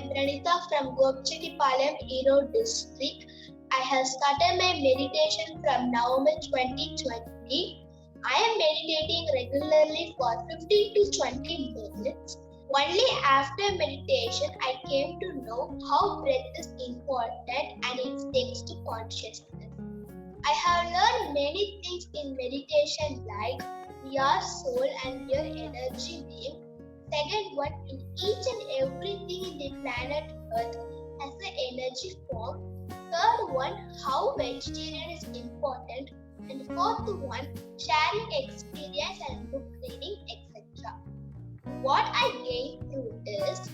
Praneetha from Gopchetipalayam, Erode district. I have started my meditation from November 2020. I am meditating regularly for 15 to 20 minutes. Only after meditation, I came to know how breath is important and it takes to consciousness. I have learned many things in meditation like we are soul and we are energy being. Second one, in each and everything in the planet Earth has an energy form. Third one, how vegetarian is important. And fourth one, sharing experience and book reading, etc. What I gained through is,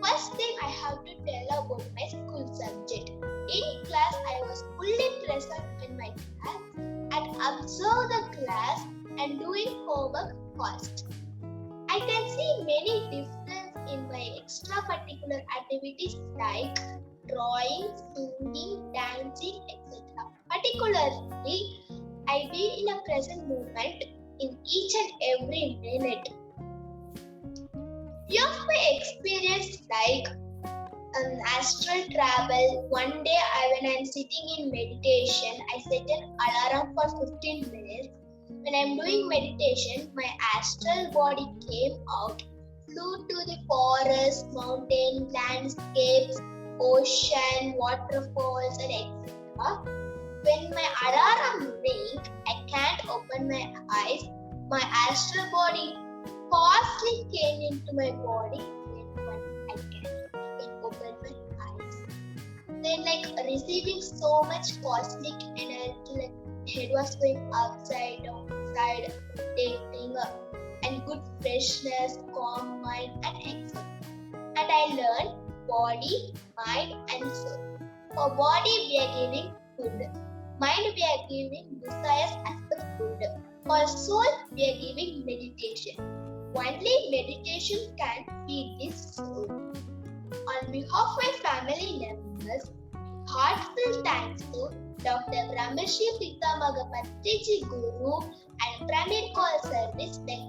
first thing I have to tell about my school subject. In class, I was fully present in my class and observe the class and doing homework first. I can see many differences in my extracurricular activities like drawing, singing, dancing, etc. Particularly, I be in a present moment in each and every minute. Few of my experience like astral travel. One day when I'm sitting in meditation, I set an alarm for 15 minutes. When I'm doing meditation, my astral body came out, flew to the forest, mountain, landscapes, ocean, waterfalls, and etc. When my alarm rings, I can't open my eyes. My astral body fastly came into my body. Then once I can open my eyes. Then receiving so much cosmic energy, head was going upside, downside, rotating, and good freshness, calm mind, and etc. And I learned body, mind, and soul. For body, we are giving food. Mind, we are giving desires as the food. For soul, we are giving meditation. Only meditation can feed this soul. On behalf of my family members, heartfelt thanks to Dr. Brahmarshi Pitamaha Patriji Guru and Primary Call Service, Bengaluru.